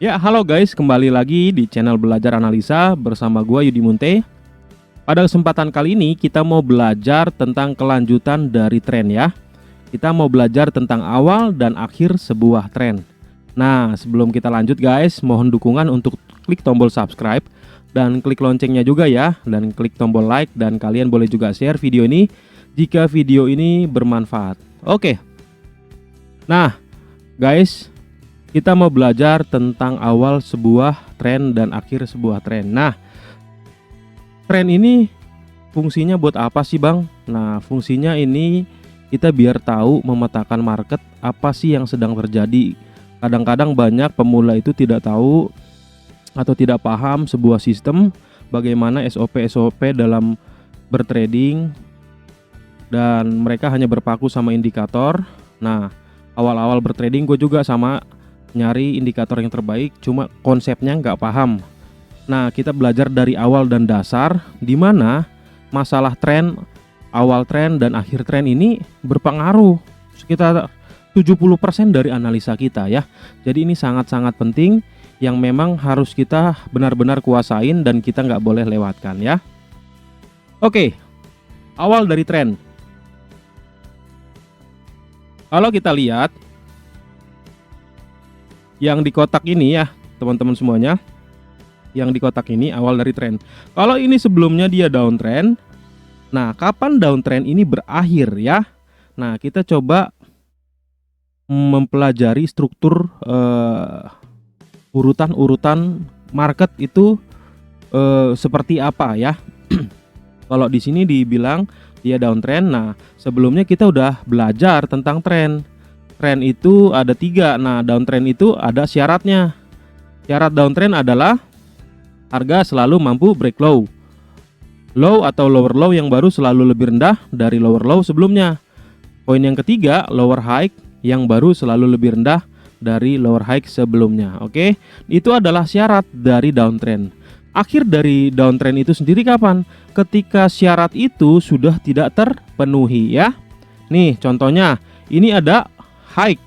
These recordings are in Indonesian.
Ya, halo guys, kembali lagi di channel Belajar Analisa bersama gua Yudi Munte. Pada kesempatan kali ini kita mau belajar tentang kelanjutan dari tren ya. Kita mau belajar tentang awal dan akhir sebuah tren. Nah, sebelum kita lanjut guys, mohon dukungan untuk klik tombol subscribe dan klik loncengnya juga ya, dan klik tombol like, dan kalian boleh juga share video ini jika video ini bermanfaat. Oke. Nah, guys, kita mau belajar tentang awal sebuah tren dan akhir sebuah tren. Nah, tren ini fungsinya buat apa sih Bang? Nah, fungsinya ini kita biar tahu memetakan market apa sih yang sedang terjadi. Kadang-kadang banyak pemula itu tidak tahu atau tidak paham sebuah sistem, bagaimana SOP dalam bertrading, dan mereka hanya berpaku sama indikator. Nah, awal-awal bertrading gue juga sama nyari indikator yang terbaik, cuma konsepnya nggak paham. Nah, kita belajar dari awal dan dasar, di mana masalah tren, awal tren dan akhir tren ini berpengaruh sekitar 70% dari analisa kita ya. Jadi ini sangat-sangat penting yang memang harus kita benar-benar kuasain dan kita nggak boleh lewatkan ya. Oke, awal dari tren. Kalau kita lihat yang di kotak ini ya teman-teman semuanya, yang di kotak ini awal dari tren. Kalau ini sebelumnya dia downtrend, nah kapan downtrend ini berakhir ya? Nah, kita coba mempelajari struktur urutan-urutan market itu seperti apa ya. Kalau di sini dibilang dia downtrend, nah sebelumnya kita udah belajar tentang tren. Tren itu ada 3. Nah, downtrend itu ada syaratnya. Syarat downtrend adalah harga selalu mampu break low. Low atau lower low yang baru selalu lebih rendah dari lower low sebelumnya. Poin yang ketiga, lower high yang baru selalu lebih rendah dari lower high sebelumnya. Oke, itu adalah syarat dari downtrend. Akhir dari downtrend itu sendiri kapan? Ketika syarat itu sudah tidak terpenuhi ya. Nih contohnya, ini ada high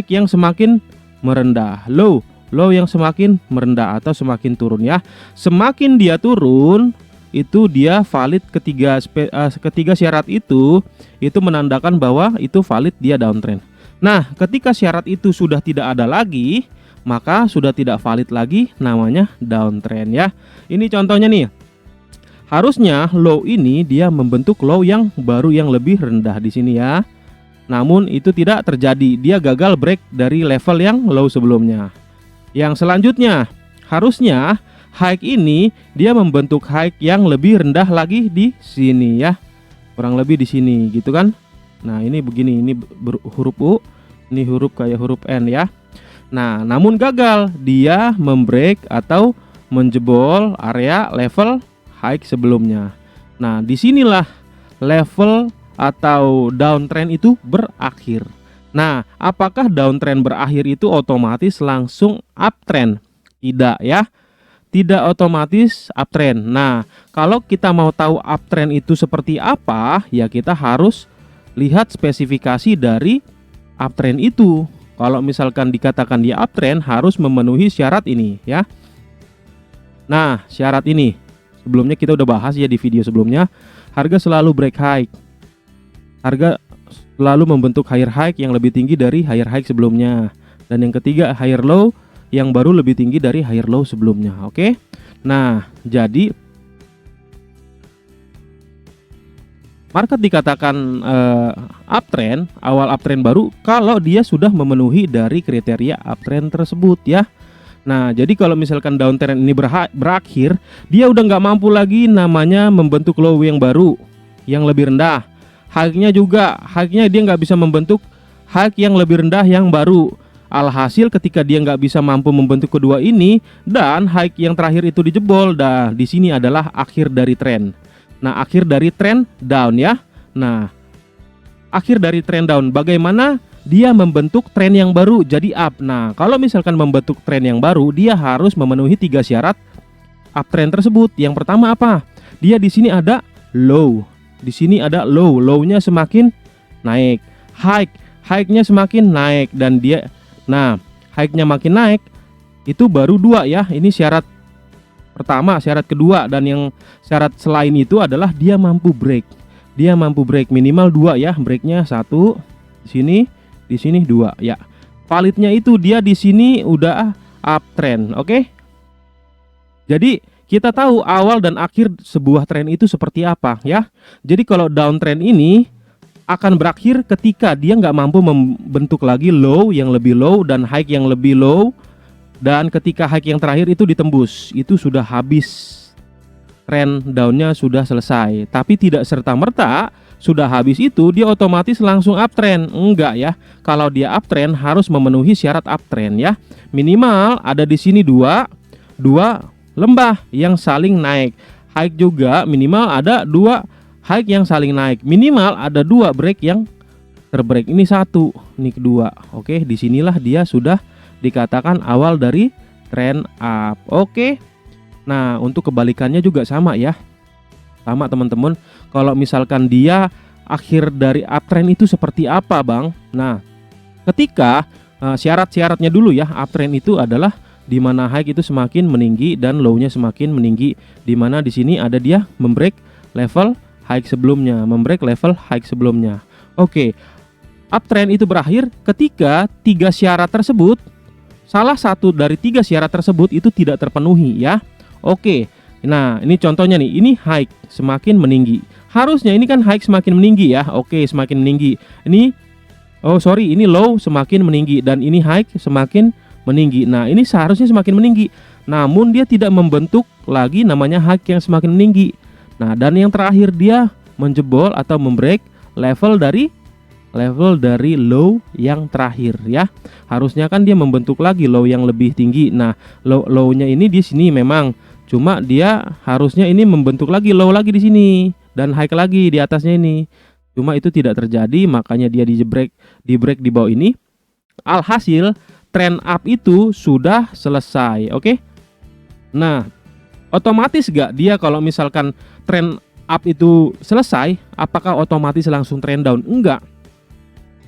yang semakin merendah, low yang semakin merendah atau semakin turun ya. Semakin dia turun, itu dia valid ketiga syarat itu menandakan bahwa itu valid dia downtrend. Nah, ketika syarat itu sudah tidak ada lagi, maka sudah tidak valid lagi, namanya downtrend ya. Ini contohnya nih. Harusnya low ini dia membentuk low yang baru yang lebih rendah di sini ya. Namun itu tidak terjadi, dia gagal break dari level yang low sebelumnya. Yang selanjutnya, harusnya high ini dia membentuk high yang lebih rendah lagi di sini ya. Kurang lebih di sini gitu kan. Nah, ini begini, ini huruf U, ini huruf kayak huruf N ya. Nah, namun gagal, dia membreak atau menjebol area level high sebelumnya. Nah, disinilah level atau downtrend itu berakhir. Nah, apakah downtrend berakhir itu otomatis langsung uptrend? Tidak ya, tidak otomatis uptrend. Nah, kalau kita mau tahu uptrend itu seperti apa, ya kita harus lihat spesifikasi dari uptrend itu. Kalau misalkan dikatakan dia uptrend, harus memenuhi syarat ini ya. Nah, syarat ini sebelumnya kita udah bahas ya di video sebelumnya. Harga selalu break high. Harga selalu membentuk higher high yang lebih tinggi dari higher high sebelumnya. Dan yang ketiga, higher low yang baru lebih tinggi dari higher low sebelumnya. Oke. Nah, jadi market dikatakan uptrend, awal uptrend baru kalau dia sudah memenuhi dari kriteria uptrend tersebut ya. Nah, jadi kalau misalkan downtrend ini berakhir, dia udah nggak mampu lagi namanya membentuk low yang baru yang lebih rendah. High-nya juga, high-nya dia nggak bisa membentuk high yang lebih rendah yang baru. Alhasil ketika dia nggak bisa mampu membentuk kedua ini dan high yang terakhir itu dijebol, dah di sini adalah akhir dari tren. Nah, akhir dari tren down ya. Nah, akhir dari tren down, bagaimana dia membentuk tren yang baru jadi up. Nah, kalau misalkan membentuk tren yang baru, dia harus memenuhi 3 syarat uptrend tersebut. Yang pertama apa? Dia di sini ada low. Di sini ada low, low-nya semakin naik. High-nya semakin naik dan dia, nah, high-nya makin naik, Itu baru 2 ya. Ini syarat pertama, syarat kedua, dan yang syarat selain itu adalah dia mampu break. Dia mampu break minimal 2 ya, breaknya 1 di sini 2 ya. Validnya itu dia di sini udah uptrend, oke? Jadi kita tahu awal dan akhir sebuah tren itu seperti apa ya. Jadi kalau downtrend ini akan berakhir ketika dia nggak mampu membentuk lagi low yang lebih low dan high yang lebih low. Dan ketika high yang terakhir itu ditembus, itu sudah habis, tren downnya sudah selesai. Tapi tidak serta-merta sudah habis itu dia otomatis langsung uptrend. Enggak ya. Kalau dia uptrend harus memenuhi syarat uptrend ya. Minimal ada di sini dua lembah yang saling naik. High juga minimal ada 2 high yang saling naik. Minimal ada 2 break yang terbreak. Ini 1, ini kedua. Oke, disinilah dia sudah dikatakan awal dari trend up. Oke. Nah, untuk kebalikannya juga sama ya. Sama teman-teman. Kalau misalkan dia akhir dari uptrend itu seperti apa, Bang? Nah, ketika syarat-syaratnya dulu ya, uptrend itu adalah di mana high itu semakin meninggi dan low-nya semakin meninggi. Di mana di sini ada dia membreak level high sebelumnya, membreak level high sebelumnya. Oke. Uptrend itu berakhir ketika 3 syarat tersebut, salah satu dari 3 syarat tersebut itu tidak terpenuhi ya. Oke. Nah, ini contohnya nih. Ini high semakin meninggi. Harusnya ini kan high semakin meninggi ya. Oke, semakin meninggi. Ini low semakin meninggi dan ini high semakin meninggi. Nah, ini seharusnya semakin meninggi. Namun dia tidak membentuk lagi namanya high yang semakin meninggi. Nah, dan yang terakhir dia menjebol atau membreak level dari low yang terakhir ya. Harusnya kan dia membentuk lagi low yang lebih tinggi. Nah, low-nya ini di sini memang, cuma dia harusnya ini membentuk lagi low lagi di sini dan high lagi di atasnya ini. Cuma itu tidak terjadi, makanya dia di break di bawah ini. Alhasil trend up itu sudah selesai, oke? Nah, otomatis gak dia kalau misalkan trend up itu selesai, apakah otomatis langsung trend down? Enggak.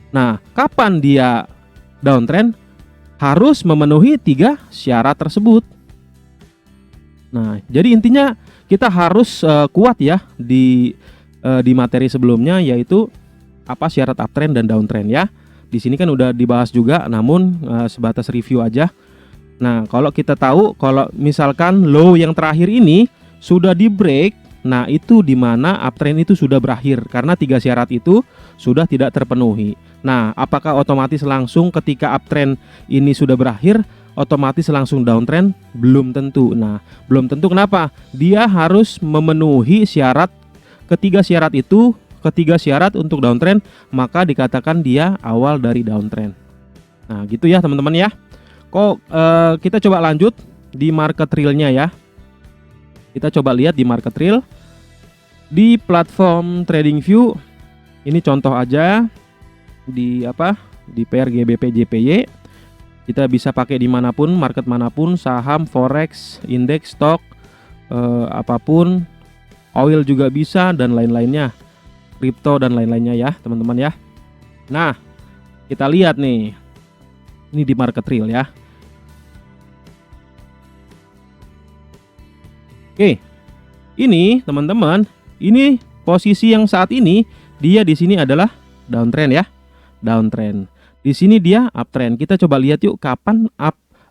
Nah, kapan dia downtrend? Harus memenuhi 3 syarat tersebut. Nah, jadi intinya kita harus kuat ya di materi sebelumnya, yaitu apa syarat uptrend dan downtrend ya. Di sini kan udah dibahas juga, namun sebatas review aja. Nah, kalau kita tahu kalau misalkan low yang terakhir ini sudah di break, nah itu dimana uptrend itu sudah berakhir karena 3 syarat itu sudah tidak terpenuhi. Nah, apakah otomatis langsung ketika uptrend ini sudah berakhir otomatis langsung downtrend? Belum tentu. Nah, belum tentu kenapa? Dia harus memenuhi syarat, ketiga syarat itu, ketiga syarat untuk downtrend, maka dikatakan dia awal dari downtrend. Nah, gitu ya teman-teman ya. Kita coba lanjut di market realnya ya. Kita coba lihat di market real di platform TradingView. Ini contoh aja di PRGBP JPY. Kita bisa pakai dimanapun, market manapun, saham, forex, indeks, stok, apapun, oil juga bisa dan lain-lainnya, kripto dan lain-lainnya ya teman-teman ya. Nah, kita lihat nih, ini di market real ya. Oke, ini teman-teman, ini posisi yang saat ini dia di sini adalah downtrend ya, downtrend. Di sini dia uptrend. Kita coba lihat yuk kapan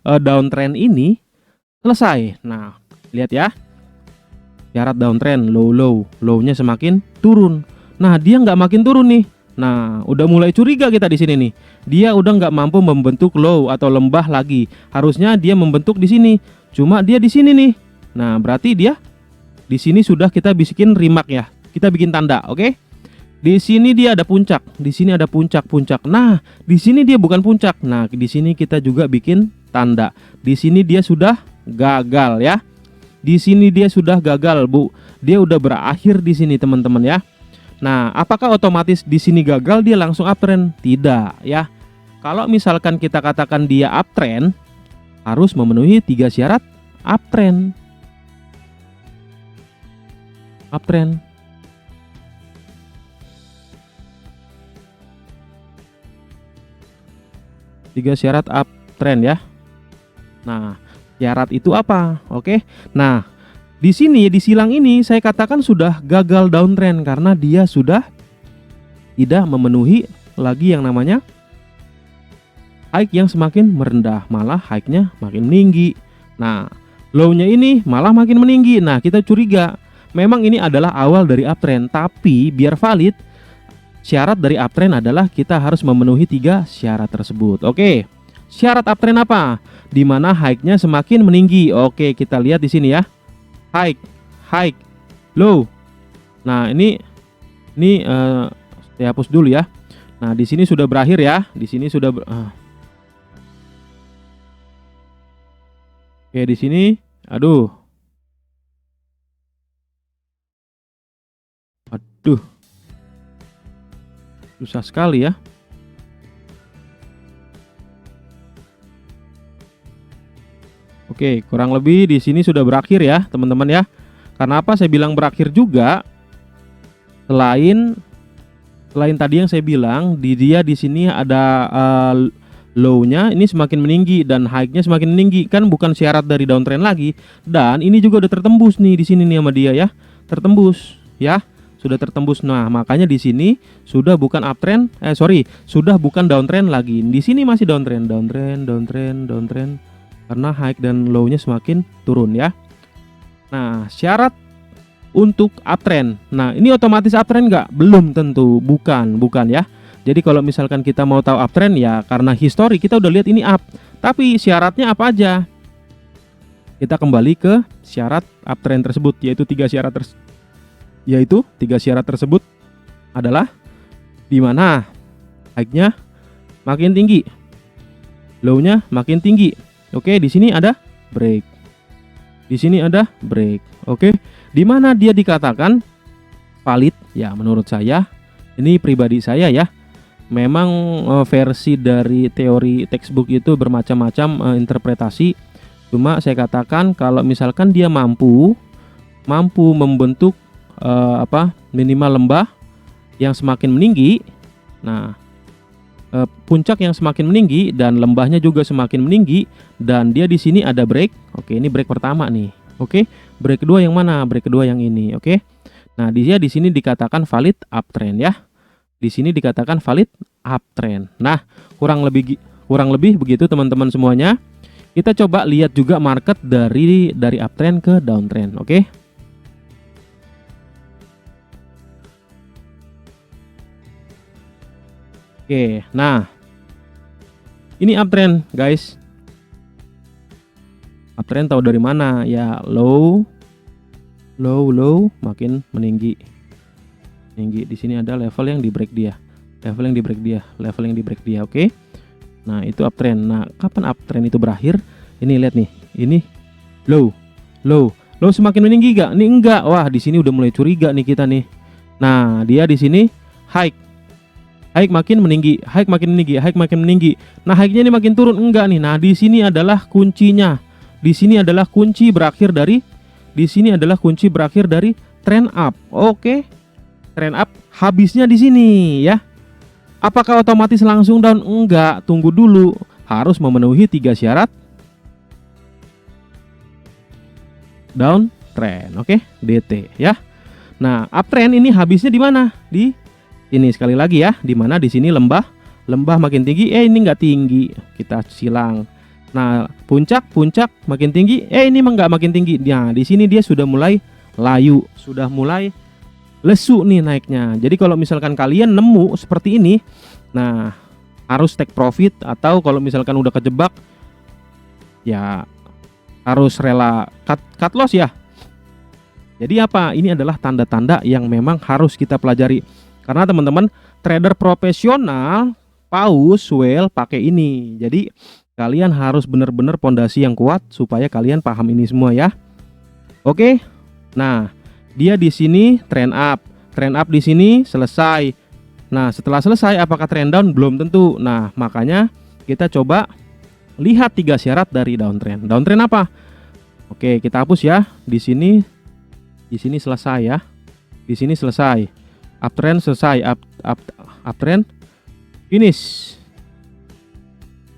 downtrend ini selesai. Nah, lihat ya. Syarat downtrend low-nya semakin turun. Nah, dia nggak makin turun nih. Nah, udah mulai curiga kita di sini nih. Dia udah nggak mampu membentuk low atau lembah lagi. Harusnya dia membentuk di sini. Cuma dia di sini nih. Nah, berarti dia di sini sudah kita bikin remark ya. Kita bikin tanda, oke? Di sini dia ada puncak, di sini ada puncak. Nah, di sini dia bukan puncak. Nah, di sini kita juga bikin tanda. Di sini dia sudah gagal ya. Di sini dia sudah gagal, Bu. Dia udah berakhir di sini, teman-teman ya. Nah, apakah otomatis di sini gagal dia langsung uptrend? Tidak ya. Kalau misalkan kita katakan dia uptrend, harus memenuhi 3 syarat uptrend. Uptrend. Tiga syarat uptrend ya. Nah, Syarat itu apa? Oke. Nah, di sini di silang ini saya katakan sudah gagal downtrend karena dia sudah tidak memenuhi lagi yang namanya high yang semakin merendah, malah high-nya makin meninggi. Nah, low-nya ini malah makin meninggi. Nah, kita curiga memang ini adalah awal dari uptrend, tapi biar valid syarat dari uptrend adalah kita harus memenuhi 3 syarat tersebut. Oke. Syarat uptrend apa? Dimana high-nya semakin meninggi. Oke, kita lihat di sini ya. High, high, low. Nah, ini saya hapus dulu ya. Nah, di sini sudah berakhir ya. Di sini sudah Oke, di sini aduh. Aduh. Susah sekali ya. Oke, kurang lebih di sini sudah berakhir ya, teman-teman ya. Karena apa saya bilang berakhir juga? Selain tadi yang saya bilang, dia di sini ada low-nya ini semakin meninggi dan high-nya semakin meninggi, kan bukan syarat dari downtrend lagi. Dan ini juga udah tertembus nih di sini nih sama dia ya. Tertembus ya. Sudah tertembus. Nah, makanya di sini sudah bukan uptrend, sudah bukan downtrend lagi. Di sini masih downtrend. Karena high dan low-nya semakin turun ya. Nah, syarat untuk uptrend. Nah, ini otomatis uptrend nggak? Belum tentu, bukan ya. Jadi kalau misalkan kita mau tahu uptrend ya karena history kita udah lihat ini up. Tapi syaratnya apa aja? Kita kembali ke syarat uptrend tersebut, yaitu 3 syarat tersebut adalah di mana high-nya makin tinggi, low-nya makin tinggi. Oke, di sini ada break. Di sini ada break. Oke. Di mana dia dikatakan valid? Ya, menurut saya, ini pribadi saya ya. Memang versi dari teori textbook itu bermacam-macam interpretasi. Cuma saya katakan kalau misalkan dia mampu membentuk minimal lembah yang semakin meninggi. Nah, puncak yang semakin meninggi dan lembahnya juga semakin meninggi dan dia di sini ada break. Oke, ini break pertama nih. Oke, break kedua yang mana? Break kedua yang ini. Oke. Nah, dia di sini dikatakan valid uptrend ya. Di sini dikatakan valid uptrend. Nah, kurang lebih begitu teman-teman semuanya. Kita coba lihat juga market dari uptrend ke downtrend. Oke. Oke, nah ini uptrend guys. Uptrend tahu dari mana? Ya low, makin meninggi. Di sini ada level yang di break dia, level yang di break dia. Oke. Nah itu uptrend. Nah kapan uptrend itu berakhir? Ini lihat nih, ini low semakin meninggi gak? Ini enggak. Wah di sini udah mulai curiga nih kita nih. Nah dia di sini high makin meninggi, Nah, high-nya ini makin turun enggak nih. Nah, di sini adalah kuncinya. Di sini adalah kunci berakhir dari trend up. Oke. Trend up habisnya di sini ya. Apakah otomatis langsung down? Enggak, tunggu dulu. Harus memenuhi 3 syarat downtrend. Oke, DT ya. Nah, uptrend ini habisnya di mana? Di ini sekali lagi ya, di mana di sini lembah makin tinggi, ini nggak tinggi, kita silang. Nah, puncak makin tinggi, ini nggak makin tinggi. Nah, di sini dia sudah mulai layu, sudah mulai lesu nih naiknya. Jadi kalau misalkan kalian nemu seperti ini, nah harus take profit, atau kalau misalkan udah kejebak, ya harus rela cut loss ya. Jadi apa? Ini adalah tanda-tanda yang memang harus kita pelajari. Karena teman-teman trader profesional paus whale pakai ini. Jadi kalian harus benar-benar pondasi yang kuat supaya kalian paham ini semua ya. Oke. Nah, dia di sini trend up di sini selesai. Nah, setelah selesai apakah trend down? Belum tentu. Nah, makanya kita coba lihat 3 syarat dari downtrend. Downtrend apa? Oke, kita hapus ya. Di sini selesai ya. Di sini selesai. Uptrend selesai, uptrend finish.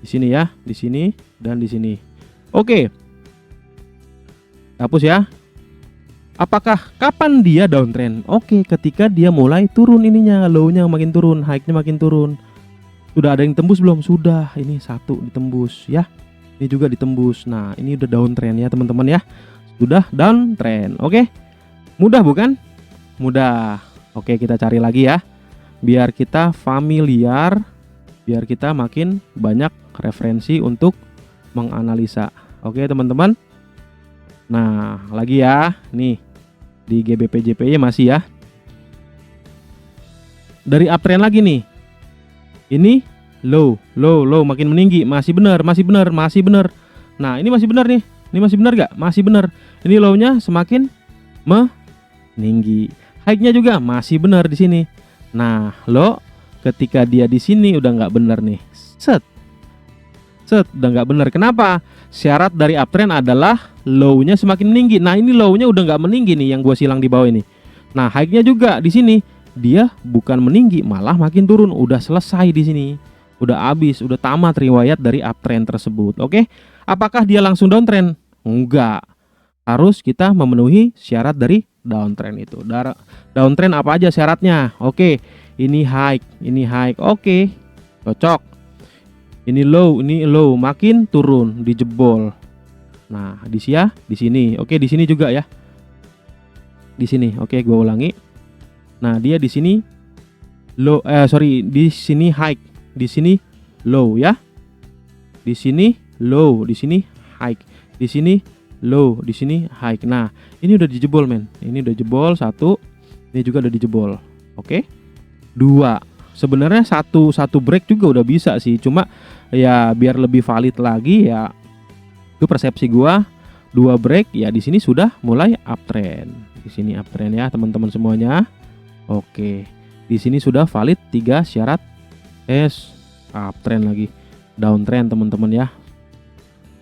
Di sini ya, di sini dan di sini. Oke. hapus ya. Apakah kapan dia downtrend? Oke, ketika dia mulai turun ininya, low-nya makin turun, high-nya makin turun. Sudah ada yang tembus belum? Sudah. Ini satu ditembus ya. Ini juga ditembus. Nah, ini udah downtrend ya teman-teman ya. Sudah downtrend. Oke. Mudah bukan? Mudah. Oke, kita cari lagi ya. Biar kita familiar, biar kita makin banyak referensi untuk menganalisa. Oke, teman-teman. Nah, lagi ya. Nih, di GBP JPY masih ya. Dari uptrend lagi nih. Ini low makin meninggi, masih benar. Nah, ini masih benar nih. Ini masih benar gak? Masih benar. Ini low-nya semakin meninggi. High-nya juga masih benar di sini. Nah, lo ketika dia di sini udah nggak benar nih. Set, udah nggak benar. Kenapa? Syarat dari uptrend adalah low-nya semakin meninggi. Nah, ini low-nya udah nggak meninggi nih, yang gue silang di bawah ini. Nah, high-nya juga di sini dia bukan meninggi, malah makin turun. Udah selesai di sini, udah habis, udah tamat riwayat dari uptrend tersebut. Oke, apakah dia langsung downtrend? Enggak. Harus kita memenuhi syarat dari downtrend itu. Downtrend apa aja syaratnya? Oke, ini high. Oke, cocok. Ini low, makin turun, dijebol. Nah, di sini. Oke, di sini juga ya. Di sini. Oke, gue ulangi. Nah, dia di sini low, di sini high, di sini low ya. Di sini low, di sini high. Di sini low, di sini high. Nah, ini udah dijebol, men. Ini udah jebol satu. Ini juga udah dijebol. Oke. 2. Sebenarnya satu break juga udah bisa sih, cuma ya biar lebih valid lagi ya, itu persepsi gua. 2 break ya, di sini sudah mulai uptrend. Di sini uptrend ya teman-teman semuanya. Oke, di sini sudah valid 3 syarat. Uptrend lagi, downtrend teman-teman ya.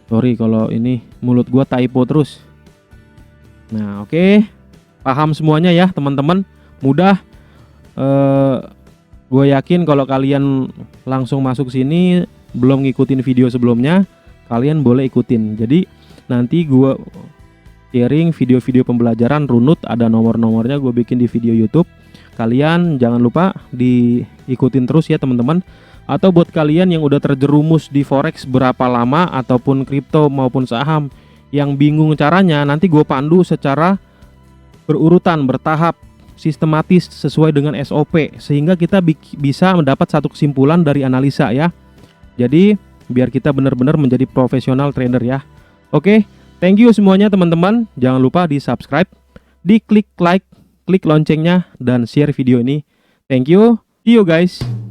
Sorry kalau ini mulut gua typo terus. Nah, oke, paham semuanya ya teman-teman. Mudah. Gue yakin kalau kalian langsung masuk sini belum ngikutin video sebelumnya, kalian boleh ikutin. Jadi nanti gue sharing video-video pembelajaran runut, ada nomor-nomornya gue bikin di video YouTube. Kalian jangan lupa diikutin terus ya teman-teman. Atau buat kalian yang udah terjerumus di forex berapa lama ataupun kripto maupun saham yang bingung caranya, nanti gue pandu secara berurutan, bertahap, sistematis sesuai dengan SOP, sehingga kita bisa mendapat satu kesimpulan dari analisa ya. Jadi biar kita benar-benar menjadi profesional trader ya. Oke, thank you semuanya teman-teman. Jangan lupa di subscribe, di klik like, klik loncengnya, dan share video ini. Thank you, see you guys.